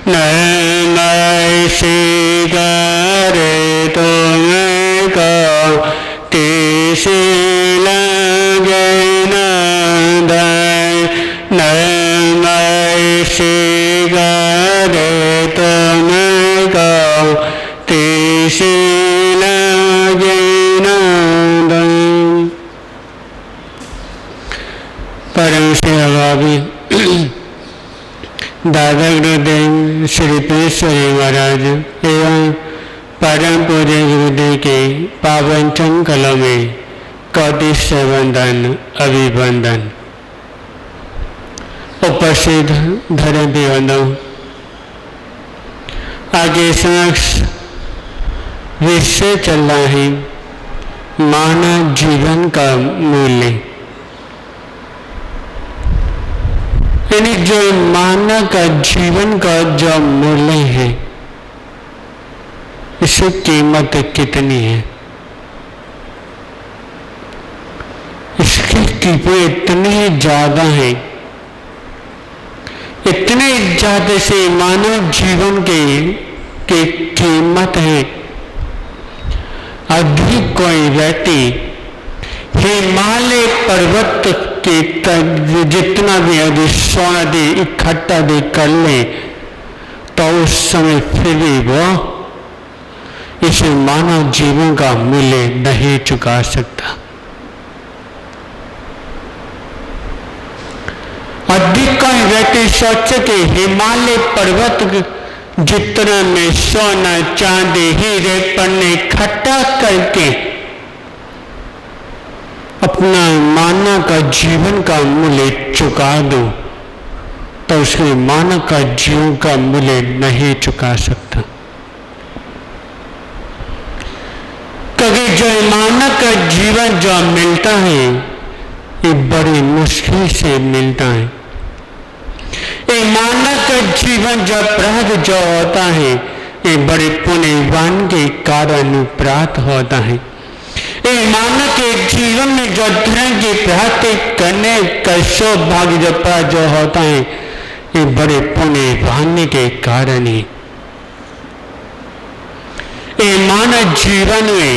नमः शिवाय तुमको कैसे लगे नादान। नमः शिवाय तुमको कैसे लगे नादान। परम सेवाभावी दादा गुरुदेव श्री पेश्वरी महाराज एवं परम पूज्य गुरुदेव के पावन चंकलों में कोटि से वंदन अभिवंदन। उपस्थित धर्म बंधु, आगे समक्ष विषय चल रहा है मानव जीवन का मूल्य। यानी जो मानव का जीवन का जो मूल्य है, इसकी कीमत कितनी है, इसकी कीमत इतनी ज्यादा है, इतने ज्यादा से मानव जीवन के कीमत है। अधिक कोई व्यक्ति हिमालय पर्वत के जितना भी यदि सोना दे इकट्ठा दे कर ले तो उस समय फिर भी वो इस मानव जीवन का मूल्य नहीं चुका सकता। अधिक कोई व्यक्ति सोचे कि हिमालय पर्वत जितना में सोना चांदी हीरे पन्ने इकट्ठा करके अपना मानव का जीवन का मूल्य चुका दो तो उसके मानव का जीवन का मूल्य नहीं चुका सकता। क्योंकि जो मानव का जीवन जो मिलता है ये बड़ी मुश्किल से मिलता है। ये मानव का जीवन जो प्राप्त जो होता है ये बड़े पुण्यवान के कारण प्राप्त होता है। मानव के जीवन में जो धर्म की प्राप्ति करने का सौभाग्य जो प्राप्त जो होता है ये बड़े पुण्यवान के कारण ही। ये मानव जीवन में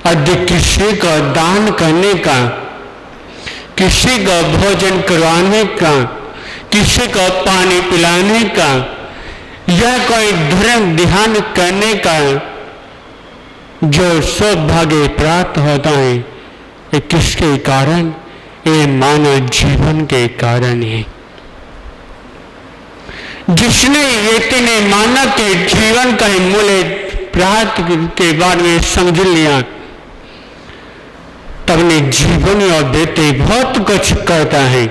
अधिक किसी को दान करने का, किसी को भोजन करवाने का, किसी को पानी पिलाने का या कोई धर्म ध्यान करने का जो सौभाग्य प्राप्त होता है ये किसके कारण? ये मानव जीवन के कारण है। जिसने व्यक्ति ने मानव के जीवन का मूल्य प्राप्त के बारे में समझ लिया तब ने जीवन और व्यक्ति बहुत कुछ करता है।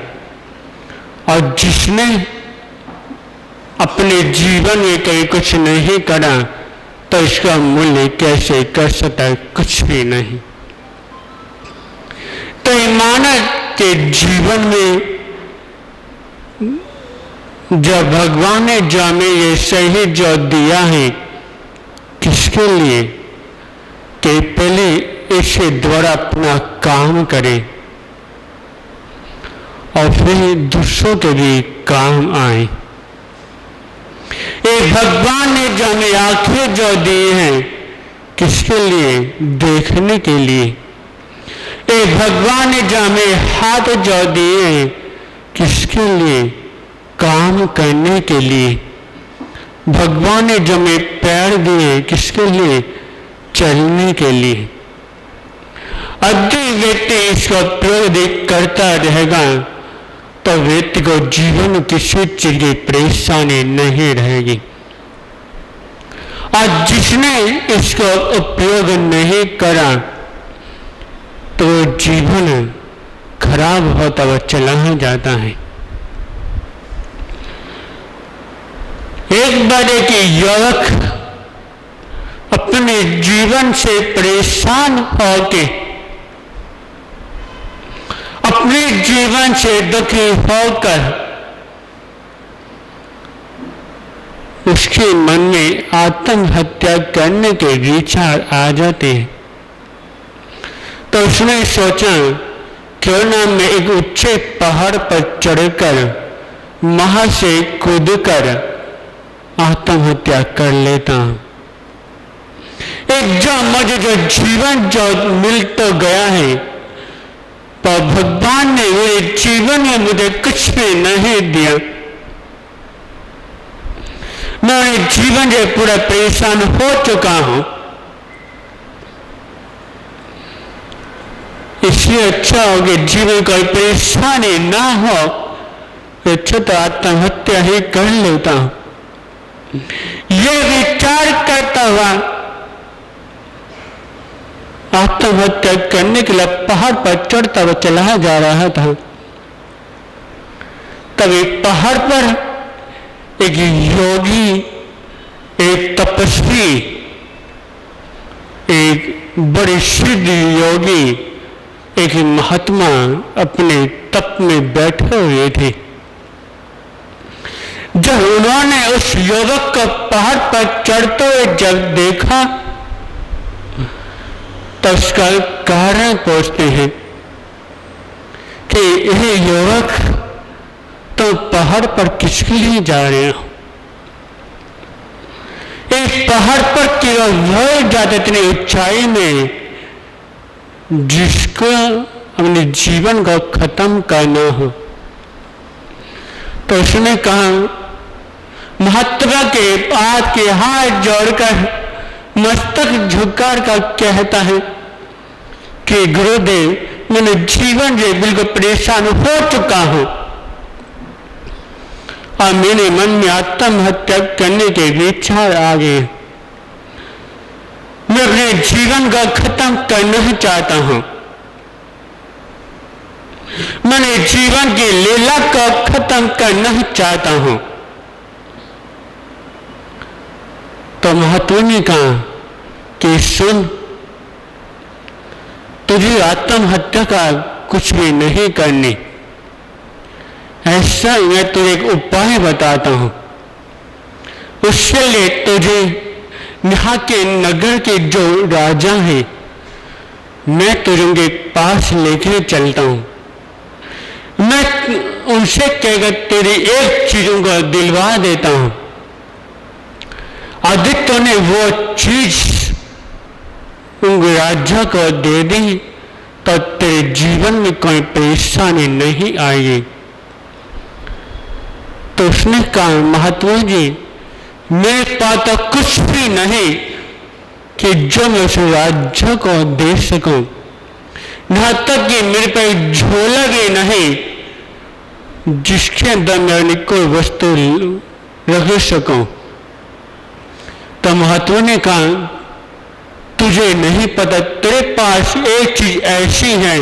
और जिसने अपने जीवन में कहीं कुछ नहीं करा तो इसका मूल्य कैसे कर सकता है? कुछ भी नहीं। तो मानव के जीवन में जो भगवान ने जो हमें ये सही जो दिया है किसके लिए? कि पहले इसके द्वारा अपना काम करें और फिर दूसरों के भी काम आए। ये भगवान ने जो हमें आंखें जो दी हैं किसके लिए? देखने के लिए। ये भगवान ने जो हमें हाथ जो दिए हैं किसके लिए? काम करने के लिए। भगवान ने जो हमें पैर दिए किसके लिए? चलने के लिए। यदि व्यक्ति इसका प्रयोग करता रहेगा तो व्यक्ति को जीवन में किसी चीज की परेशानी नहीं रहेगी। और जिसने इसका उपयोग नहीं करा तो जीवन खराब होता हुआ चला जाता है। एक बार एक युवक अपने जीवन से परेशान होके, अपने जीवन से दुखी होकर उसके मन में आत्महत्या करने के विचार आ जाते हैं। तो उसने सोचा क्यों ना मैं एक ऊंचे पहाड़ पर चढ़कर वहां से कूदकर आत्महत्या कर लेता हूं। एक जो मुझे जो जीवन जो मिल तो गया है, पर भगवान ने मेरे जीवन में मुझे कुछ भी नहीं दिया। मैं जीवन से पूरा परेशान हो चुका हूं। इसलिए अच्छा हो कि जीवन कोई परेशानी ना हो, अच्छा तो आत्महत्या ही कर लेता हूं। ये विचार करता हुआ आत्महत्या करने के लिए पहाड़ पर चढ़ता हुआ चला जा रहा था। तभी पहाड़ पर एक योगी, एक तपस्वी, एक बड़े सिद्ध योगी, एक महात्मा अपने तप में बैठे हुए थे। जब उन्होंने उस युवक को पहाड़ पर चढ़ते हुए जब देखा तो उसका कारण पूछते हैं कि यह युवक तो पहाड़ पर किसके लिए जा रहे हो? इस पहाड़ पर केवल वह जाते इतनी ऊंचाई में जिसको अपने जीवन को खत्म करना हो। तो उसने कहा, महात्मा के पास के हाथ जोड़कर मस्तक झुककर का कहता है कि गुरुदेव, मैंने जीवन से बिल्कुल परेशान हो चुका हूं और मेरे मन में आत्महत्या करने के विचार आ गए। मैं अपने जीवन को खत्म करना चाहता हूं। मैंने जीवन की लीला को खत्म करना चाहता हूं। तो महात्मा ने कहा कि सुन, तुझे आत्महत्या का कुछ भी नहीं करनी। ऐसा मैं तुझे एक उपाय बताता हूं। उसके लिए तुझे यहाँ के नगर के जो राजा हैं, मैं तुझे उनके पास लेके चलता हूं। मैं उनसे कहकर तेरी एक चीजों को दिलवा देता हूं। आदित्य ने वो चीज उन राजा को दे दी तो तेरे जीवन में कोई परेशानी नहीं आएगी। तो उसने कहा, महात्मा जी, मेरे पास तो कुछ भी नहीं कि जो मैं उस राज्य को दे सकूं, यहां तक कि मेरे पे झोला भी नहीं जिसके अंदर मैं कोई वस्तु रख सकूं। तो महात्मा ने कहा, तुझे नहीं पता, तेरे पास एक चीज ऐसी है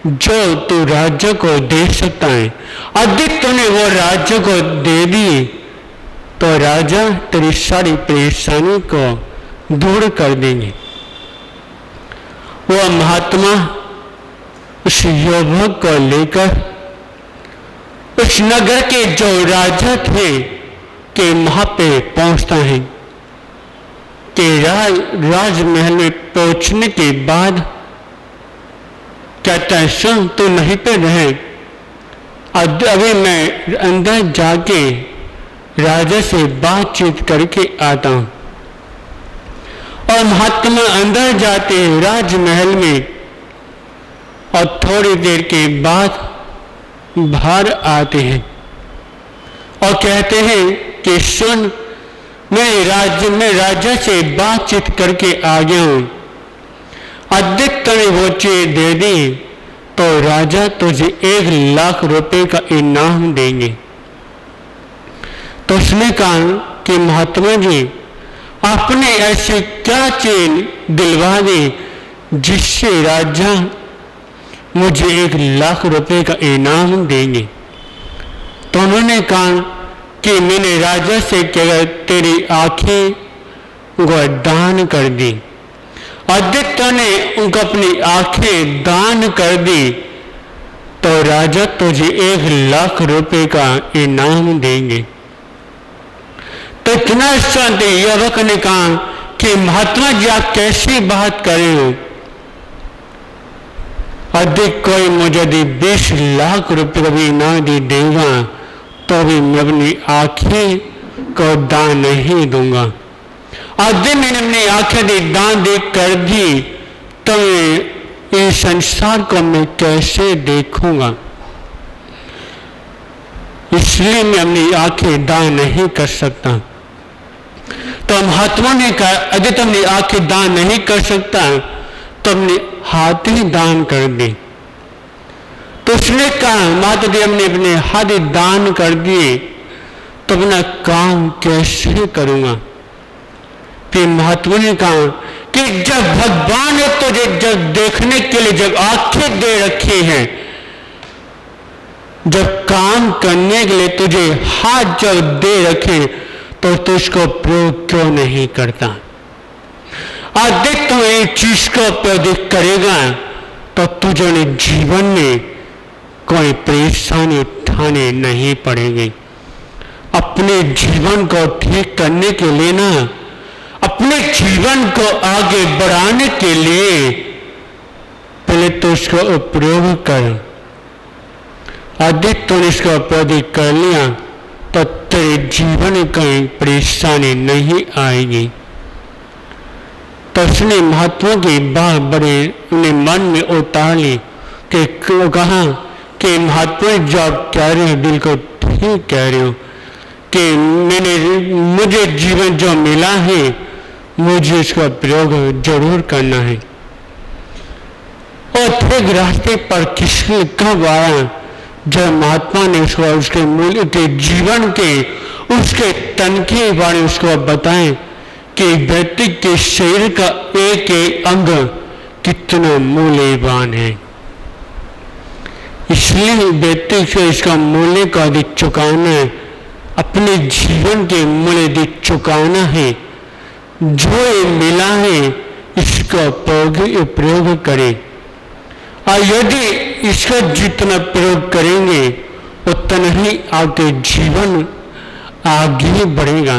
जो तू राज्य को दे सकता है। आदित्य ने वो राज्य को दे दी तो राजा तेरी सारी परेशानी को दूर कर देंगे। वो महात्मा उस युवक को लेकर उस नगर के जो राजा थे के वहां पे पहुंचता है कि राजमहल में पहुंचने के बाद कहता है, सुन, तू नहीं पे रहे, अभी मैं अंदर जाके राजा से बातचीत करके आता हूं। और महात्मा अंदर जाते हैं राजमहल में और थोड़ी देर के बाद बाहर आते हैं और कहते हैं कि सुन, मैं राजा से बातचीत करके आ गया हूं। आदित्य ने वो चीज दे दी तो राजा तुझे 1,00,000 रुपए का इनाम देंगे। तो उसने कहा कि महात्मा जी, आपने ऐसे क्या चीज दिलवा दी जिससे राजा मुझे 1,00,000 रुपए का इनाम देंगे? तो उन्होंने कहा कि मैंने राजा से कहा तेरी आंखें को दान कर दी। आदित्य ने उनको अपनी आंखें दान कर दी तो राजा तुझे 1,00,000 रुपए का इनाम देंगे। तो इतना शांत युवक ने कहा कि महात्मा जी, आप कैसी बात कर रहे हो? अधिक कोई मुझे 20 लाख रुपए कभी ना देगा तो भी मैं अपनी आंखें को दान नहीं दूंगा। आधे मैंने अपनी आंखें दान दे कर दी तो इस संसार को मैं कैसे देखूंगा, इसलिए मैं अपनी आंखें दान नहीं कर सकता। तो महात्मा ने कहा यदि तुम अपनी आंखें दान नहीं कर सकता तो अपने हाथ ही दान कर दे। तो उसने कहा माता जी हमने अपने हाथ दान कर दिए तो अपना काम कैसे करूंगा। फिर महात्मा ने कहा कि जब भगवान ने तुझे जब देखने के लिए जब आंखें दे रखी हैं, जब काम करने के लिए तुझे हाथ जब दे रखे तो तुझको प्रयोग क्यों नहीं करता। अधिक तो एक चीज को प्रयोग करेगा तो तुझे जीवन में कोई परेशानी उठाने नहीं पड़ेगी। अपने जीवन को ठीक करने के लिए ना, अपने जीवन को आगे बढ़ाने के लिए पहले तो उसका उपयोग कर। अधिक तूने इसका उपयोग कर लिया तो तेरे जीवन में कोई परेशानी नहीं आएगी। तो उसने महात्मा की बात बड़े उन्हें मन में उतार ली कि कहा कि महात्मा जो आप कह रहे हो बिल्कुल ठीक कह रहे हो कि मुझे जीवन जो मिला है मुझे इसका प्रयोग जरूर करना है। और फिर रास्ते पर किसने कब आया जब महात्मा ने उसको उसके मूल्य के जीवन के उसके तन के बारे में उसको बताएं कि व्यक्ति के शरीर का एक एक अंग कितना मूल्यवान है, इसलिए व्यक्ति को इसका मूल्य का अधिक चुकाना है, अपने जीवन के मूल्य अधिक चुकाना है। जो ये मिला है इसका प्रयोग करें और यदि इसका जितना प्रयोग करेंगे उतना ही आपके जीवन आगे बढ़ेगा,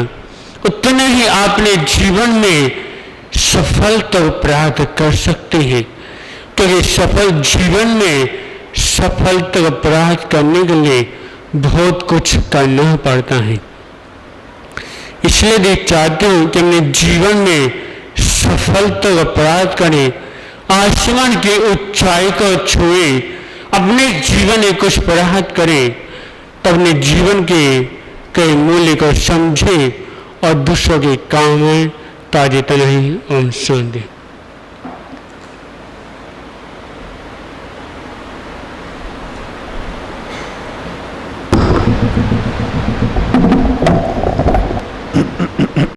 उतना ही आपने जीवन में सफलता प्राप्त कर सकते हैं। क्योंकि सफल जीवन में सफलता प्राप्त करने के लिए बहुत कुछ करना पड़ता है। इसलिए मैं चाहते हूं कि अपने जीवन में सफलता प्राप्त करें, आसमान की ऊंचाई को छुए, अपने जीवन में कुछ प्राप्त करें, तो अपने जीवन के कई मूल्य को समझे और दूसरों के काम में ताजे तनाही ओम शांति।